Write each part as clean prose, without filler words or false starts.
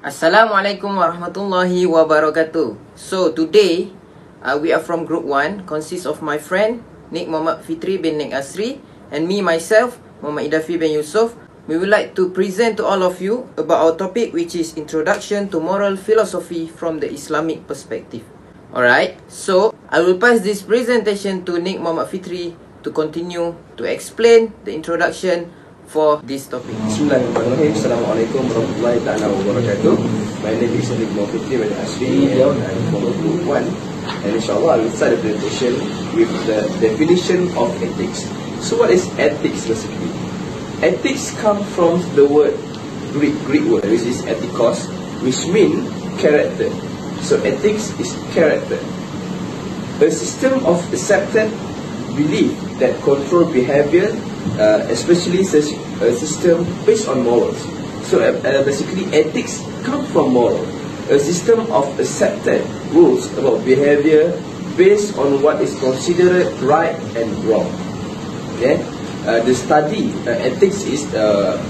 Assalamualaikum warahmatullahi wabarakatuh. So today we are from group 1, consists of my friend Nik Muhammad Fitri bin Nik Asri and me myself Muhammad Idafi bin Yusof. We would like to present to all of you about our topic, which is Introduction to Moral Philosophy from the Islamic Perspective. Alright, so I will pass this presentation to Nik Muhammad Fitri to continue to explain the introduction for this topic. Bismillahirrahmanirrahim. Assalamualaikum warahmatullahi wabarakatuh. My name is Nik Muhammad Fitri bin Asri and I'm from group 1. And inshallah I will start the presentation with the definition of ethics. So what is ethics basically? Ethics comes from the word Greek word, which is ethikos, which means character. So ethics is character. A system of accepted belief that control behavior, especially a system based on morals. So basically ethics comes from moral, a system of accepted rules about behavior based on what is considered right and wrong. Okay, the study ethics is a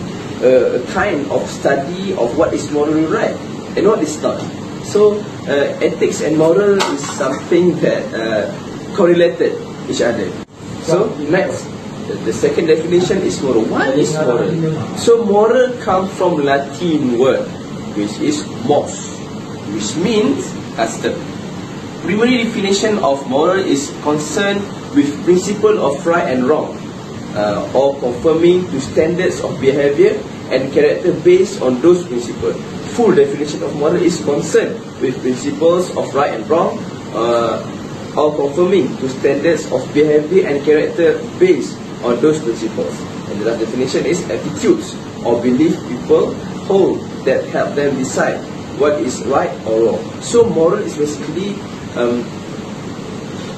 kind of study of what is morally right and what is not. So ethics and moral is something that correlated each other. So next, the second definition is moral. What is moral? So moral comes from Latin word, which is mos, which means custom. Primary definition of moral is concerned with principle of right and wrong, or conforming to standards of behavior and character based on those principles. Full definition of moral is concerned with principles of right and wrong, or conforming to standards of behavior and character based on those principles. And the last definition is attitudes or belief people hold that help them decide what is right or wrong. So moral is basically,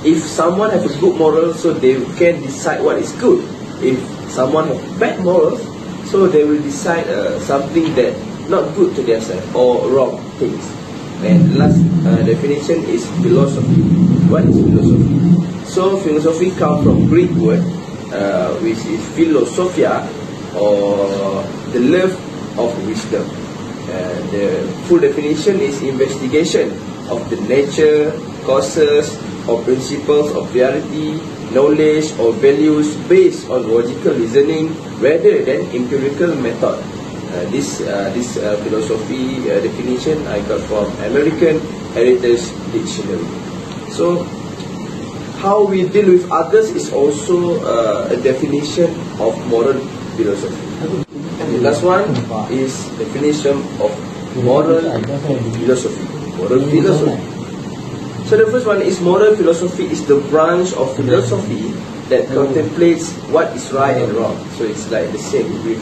if someone has a good moral, so they can decide what is good. If someone has bad morals, so they will decide something that not good to themselves or wrong things. And last definition is philosophy. What is philosophy? So philosophy comes from Greek word, which is philosophia, or the love of wisdom. The full definition is investigation of the nature, causes, or principles of reality, knowledge, or values based on logical reasoning rather than empirical method. This philosophy definition I got from American Heritage Dictionary. So how we deal with others is also a definition of moral philosophy. The last one is definition of moral philosophy. Moral philosophy. So the first one is moral philosophy is the branch of philosophy that contemplates what is right and wrong. So it's like the same with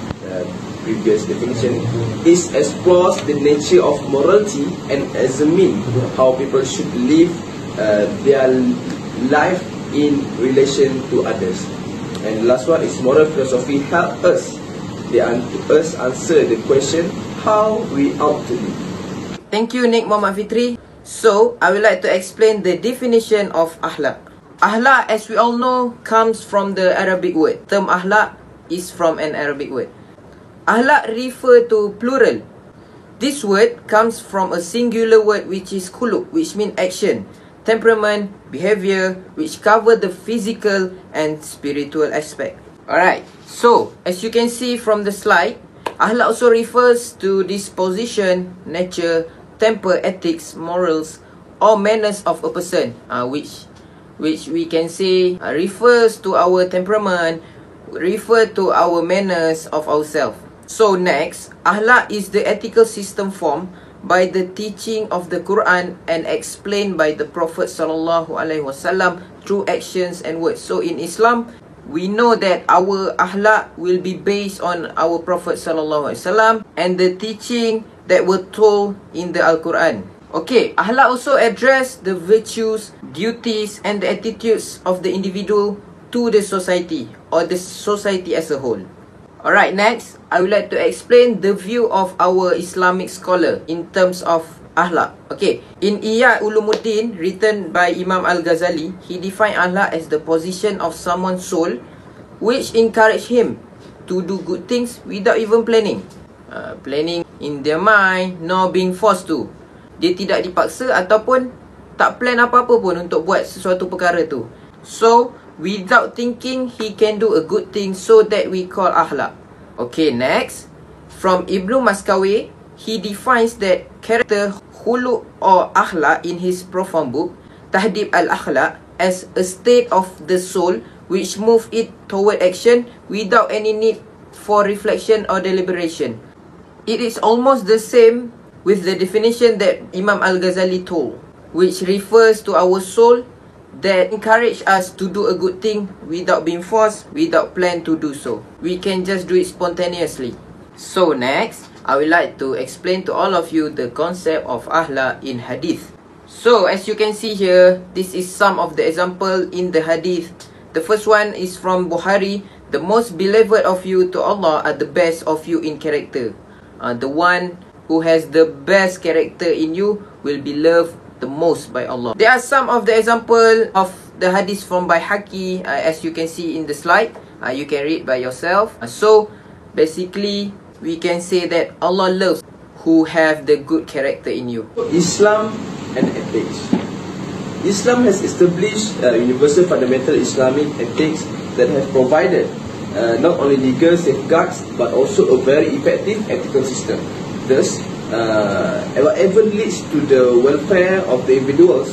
previous definition. It explores the nature of morality and examines how people should live their life in relation to others. And the last one is moral philosophy help us answer the question how we ought to live. Thank you, Nik Muhammad Fitri. So I would like to explain the definition of akhlak. Akhlak, as we all know, comes from the Arabic word. Term akhlak is from an Arabic word. Akhlak refer to plural. This word comes from a singular word which is khuluq, which means action, temperament, behavior, which cover the physical and spiritual aspect. Alright, so as you can see from the slide, akhlak also refers to disposition, nature, temper, ethics, morals, or manners of a person, which we can say refers to our temperament, refer to our manners of ourselves. So next, akhlak is the ethical system formed by the teaching of the Quran and explained by the Prophet sallallahu alaihi wasallam through actions and words. So in Islam, we know that our akhlak will be based on our Prophet sallallahu alaihi wasallam and the teaching that were told in the Al-Quran. Okay, akhlak also address the virtues, duties, and the attitudes of the individual to the society or the society as a whole. Alright, next, I would like to explain the view of our Islamic scholar in terms of akhlak. Okay, in Ihya Ulumuddin, written by Imam Al-Ghazali, he defined akhlak as the position of someone's soul which encourage him to do good things without even planning. Planning in their mind, nor being forced to. Dia tidak dipaksa ataupun tak plan apa-apa pun untuk buat sesuatu perkara tu. So, without thinking, he can do a good thing, so that we call akhlak. Okay, next. From Ibnu Maskawi, he defines that character, khuluq or akhlak in his profound book, Tahdib al-Akhlaq, as a state of the soul which move it toward action without any need for reflection or deliberation. It is almost the same with the definition that Imam Al-Ghazali told, which refers to our soul that encourage us to do a good thing without being forced, without plan to do so. We can just do it spontaneously. So next, I would like to explain to all of you the concept of akhlak in hadith. So as you can see here, this is some of the example in the hadith. The first one is from Bukhari. The most beloved of you to Allah are the best of you in character. The one who has the best character in you will be loved the most by Allah. There are some of the example of the hadith from Baihaqi, as you can see in the slide. You can read by yourself. So basically, we can say that Allah loves who have the good character in you. Islam and ethics. Islam has established universal fundamental Islamic ethics that have provided not only legal safeguards but also a very effective ethical system. Thus, whatever leads to the welfare of the individuals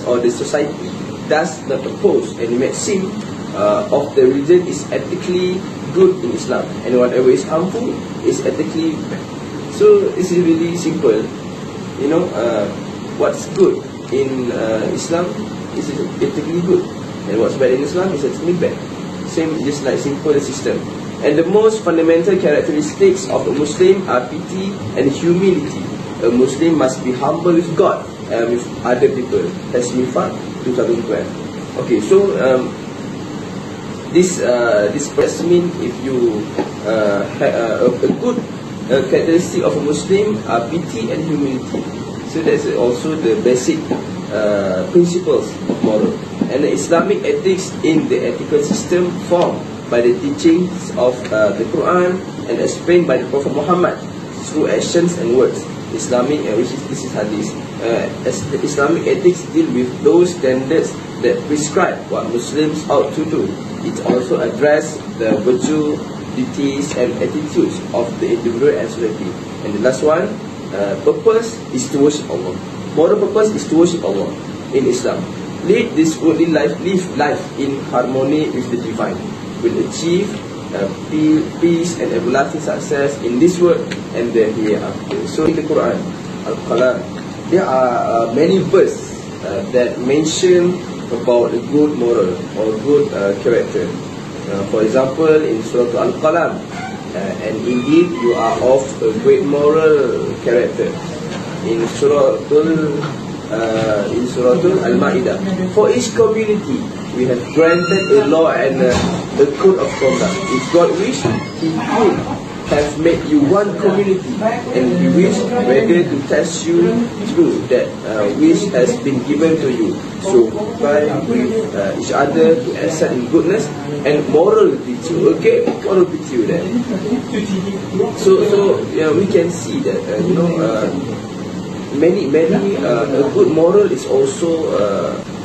or the society does not oppose any maxim of the religion is ethically good in Islam, and whatever is harmful is ethically bad. So this is really simple. You know, what's good in Islam is ethically good, and what's bad in Islam is ethically bad. Same, just like simple system. And the most fundamental characteristics of a Muslim are pity and humility. A Muslim must be humble with God and with other people. That's Mifaq 2012. Okay, so this mean if you have a good characteristic of a Muslim are pity and humility. So that's also the basic principles of moral. And the Islamic ethics in the ethical system formed by the teachings of the Quran and explained by the Prophet Muhammad through actions and words. Islamic, this is hadith. As the Islamic ethics deal with those standards that prescribe what Muslims ought to do. It also addresses the virtue, duties and attitudes of the individual and society. And the last one, purpose is to worship Allah. Moral purpose is to worship Allah in Islam. Lead this worldly life, live life in harmony with the divine, will achieve peace and everlasting success in this world and the hereafter. So in the Quran, Al-Qalam, there are many verses that mention about a good moral or good character. For example, in Surah Al-Qalam, and indeed you are of a great moral character. In Surah Al-Ma'idah, for each community we have granted a law and a code of conduct. If God wished, He could have made you one community, and He wished whether to test you through that which has been given to you. So by with each other to accept in goodness and moral virtue. Okay, moral virtue there. So yeah, we can see that many a good moral is also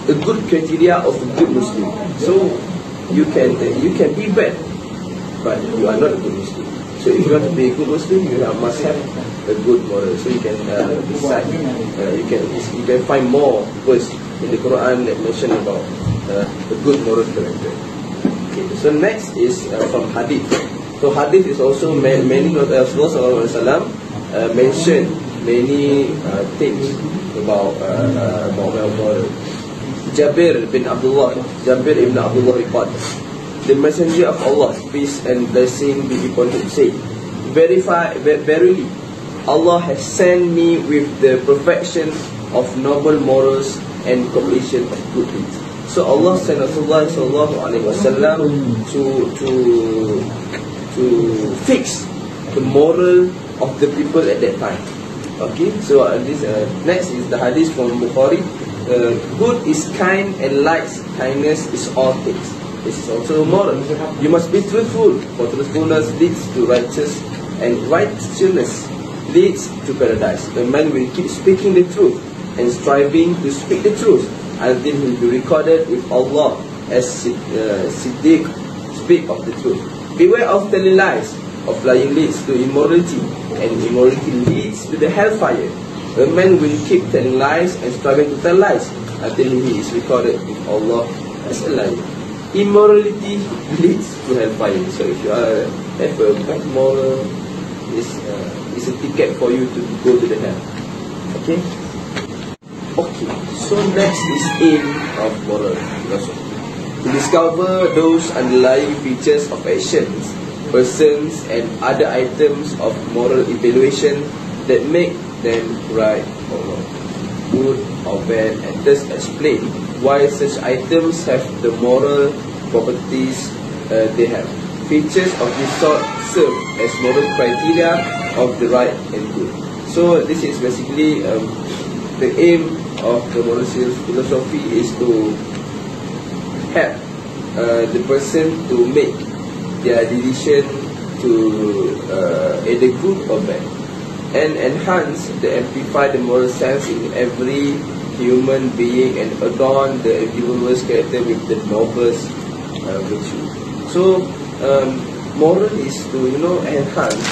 a good criteria of a good Muslim. So you can be bad, but you are not a good Muslim. So if you want to be a good Muslim, you must have a good moral. So you can decide. You can find more verse in the Quran that mention about a good moral character. Okay. So next is from Hadith. So Hadith is also many Rasulullah mentioned many things about moral. Jabir ibn Abdullah reported, the Messenger of Allah, peace and blessing be upon him, said, verily, Allah has sent me with the perfection of noble morals and completion of good deeds. So Allah sent Rasulullah sallallahu alaihi wasallam to fix the moral of the people at that time. Okay, so this next is the hadith from Bukhari. Good is kind and likes kindness is all things. This is also moral. You must be truthful, for truthfulness leads to righteous and righteousness leads to paradise. A man will keep speaking the truth and striving to speak the truth until he will be recorded with Allah as Siddiq, speak of the truth. Beware of telling lies, of lying leads to immorality, and immorality leads to the hellfire. A man will keep telling lies and striving to tell lies until he is recorded with Allah as a liar. Immorality leads to hellfire. So if you have a bad moral, it's a ticket for you to go to the hell. Okay? Okay, so next is aim of moral philosophy. To discover those underlying features of actions, persons and other items of moral evaluation that make them right or wrong, good or bad, and thus explain why such items have the moral properties they have. Features of this sort serve as moral criteria of the right and good. So this is basically the aim of the moral philosophy is to help the person to make their decision to either good or bad, and enhance the amplify the moral sense in every human being and adorn the individual's character with the noblest virtue. So moral is to enhance.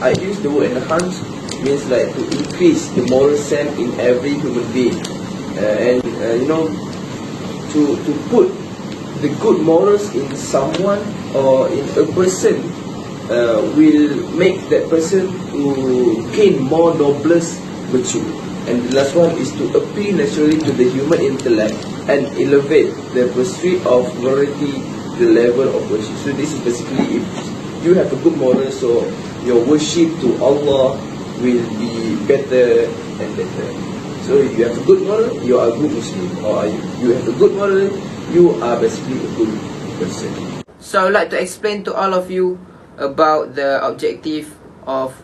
I use the word enhance means like to increase the moral sense in every human being, and to put the good morals in someone or in a person will make that person to gain more noblest virtue. And the last one is to appeal naturally to the human intellect and elevate the pursuit of morality to the level of worship. So this is basically, if you have a good moral, so your worship to Allah will be better and better. So if you have a good moral, you are a good Muslim, or you have a good moral, you are basically a good person. So I would like to explain to all of you about the objective of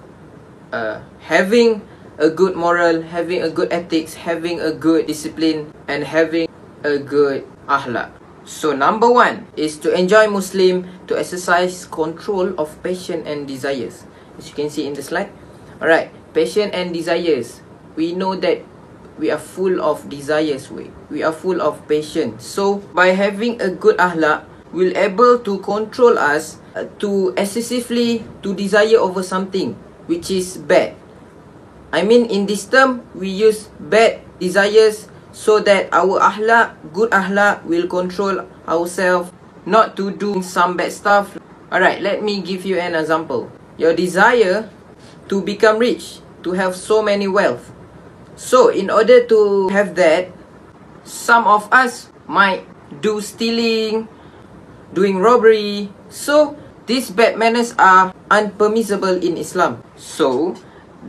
having a good moral, having a good ethics, having a good discipline, and having a good akhlaq. So number one is to enjoy Muslim, to exercise control of passion and desires. As you can see in the slide. Alright, passion and desires. We know that we are full of desires, we are full of passion. So by having a good akhlaq, we'll able to control us to excessively to desire over something which is bad. I mean, in this term we use bad desires so that our akhlaq, good akhlaq, will control ourselves not to do some bad stuff. Alright, let me give you an example. Your desire to become rich, to have so many wealth. So in order to have that, some of us might do stealing, doing robbery. So these bad manners are unpermissible in Islam. So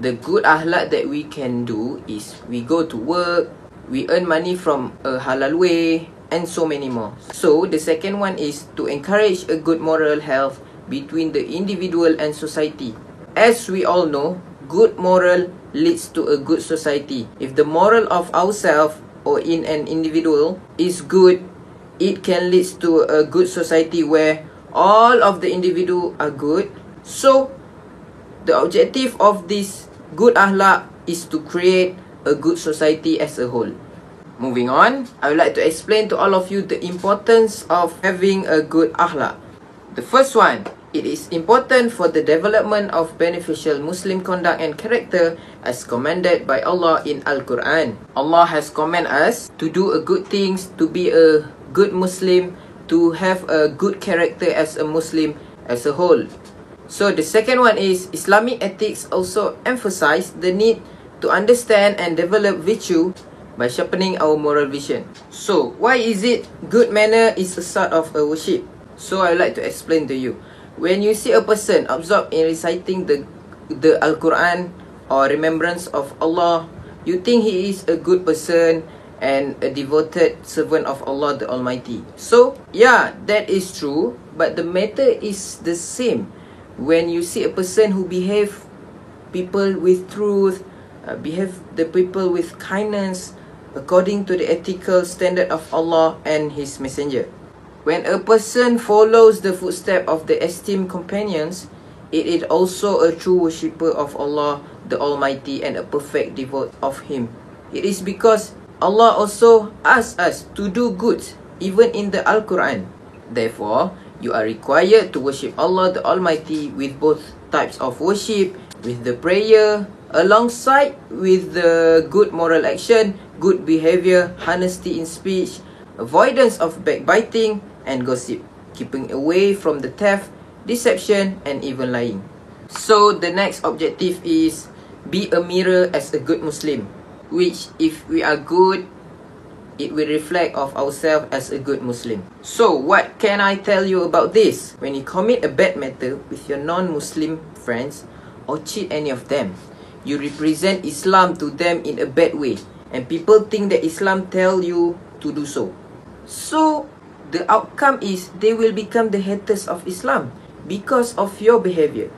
the good akhlaq that we can do is we go to work, we earn money from a halal way, and so many more. So the second one is to encourage a good moral health between the individual and society. As we all know, good moral leads to a good society. If the moral of ourselves or in an individual is good, it can lead to a good society where all of the individual are good. So the objective of this good akhlaq is to create a good society as a whole. Moving on, I would like to explain to all of you the importance of having a good akhlaq. The first one, it is important for the development of beneficial Muslim conduct and character as commanded by Allah in Al-Quran. Allah has commanded us to do a good things, to be a good Muslim, to have a good character as a Muslim as a whole. So the second one is Islamic ethics also emphasize the need to understand and develop virtue by sharpening our moral vision. So why is it good manner is a sort of a worship? So I would like to explain to you. When you see a person absorbed in reciting the Al-Quran or remembrance of Allah, you think he is a good person and a devoted servant of Allah the Almighty. So yeah, that is true, but the matter is the same. When you see a person who behave people with truth, behave the people with kindness according to the ethical standard of Allah and His Messenger. When a person follows the footsteps of the esteemed companions, it is also a true worshipper of Allah the Almighty and a perfect devote of Him. It is because Allah also asks us to do good even in the Al-Quran. Therefore, you are required to worship Allah the Almighty with both types of worship, with the prayer, alongside with the good moral action, good behavior, honesty in speech, avoidance of backbiting and gossip, keeping away from the theft, deception and even lying. So the next objective is be a mirror as a good Muslim, which if we are good, it will reflect of ourselves as a good Muslim. So what can I tell you about this? When you commit a bad matter with your non-Muslim friends or cheat any of them, you represent Islam to them in a bad way, and people think that Islam tell you to do so. So the outcome is they will become the haters of Islam because of your behavior.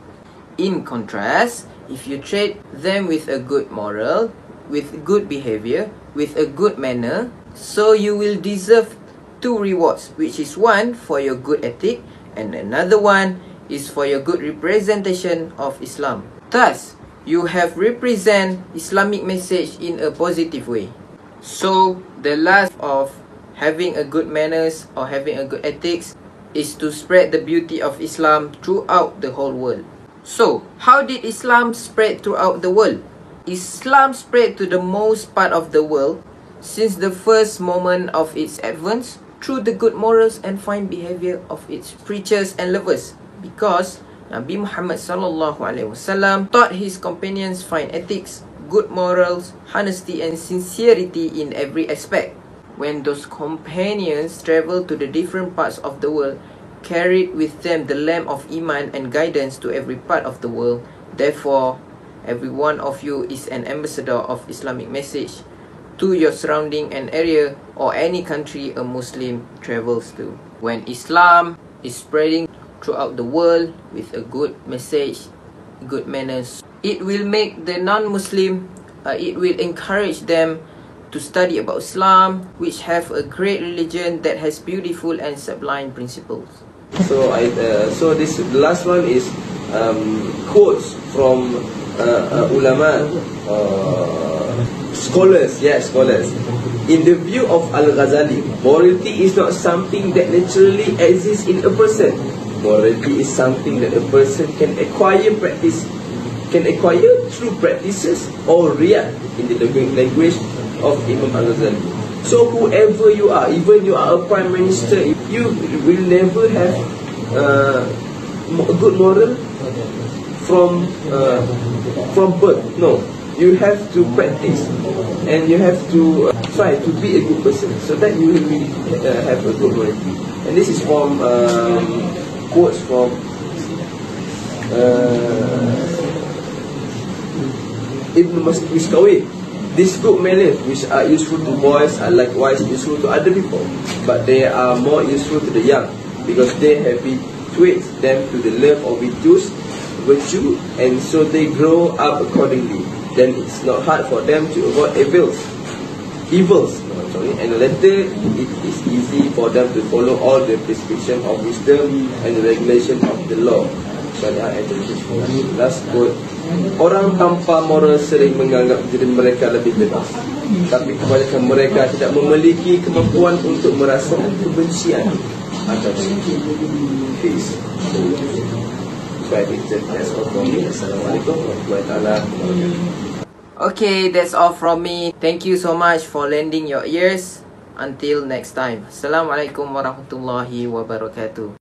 In contrast, if you treat them with a good moral, with good behavior, with a good manner, so you will deserve two rewards, which is one for your good ethic and another one is for your good representation of Islam. Thus, you have represent Islamic message in a positive way. So the last of having a good manners or having a good ethics is to spread the beauty of Islam throughout the whole world. So, how did Islam spread throughout the world? Islam spread to the most part of the world since the first moment of its advent through the good morals and fine behavior of its preachers and lovers, because Nabi Muhammad SAW taught his companions fine ethics, good morals, honesty and sincerity in every aspect. When those companions traveled to the different parts of the world, carried with them the lamp of Iman and guidance to every part of the world. Therefore, every one of you is an ambassador of Islamic message to your surrounding and area or any country a Muslim travels to. When Islam is spreading throughout the world with a good message, good manners, it will make the non-Muslim, it will encourage them to study about Islam, which have a great religion that has beautiful and sublime principles. So this last one is quotes from ulama, scholars. Yes, scholars. In the view of Al-Ghazali, morality is not something that naturally exists in a person. Morality is something that a person can acquire through practices or react in the language of Imam Al-Ghazali. So whoever you are, even you are a prime minister, you will never have good moral from birth. No, you have to practice and you have to try to be a good person, so that you will really have a good morality. And this is from quotes from Ibn Miskawi. These good manners which are useful to boys are likewise useful to other people, but they are more useful to the young because they habituate them to the love of virtue, and so they grow up accordingly. Then it's not hard for them to avoid evils. And later it is easy for them to follow all the prescription of wisdom and the regulation of the law. Last quote. Orang tanpa moral sering menganggap diri mereka lebih bebas, tapi kebanyakan mereka tidak memiliki kemampuan untuk merasakan kebencian atau peace. So I think that's all from me. Assalamualaikum warahmatullahi wabarakatuh. Okay, that's all from me. Thank you so much for lending your ears. Until next time. Assalamualaikum warahmatullahi wabarakatuh.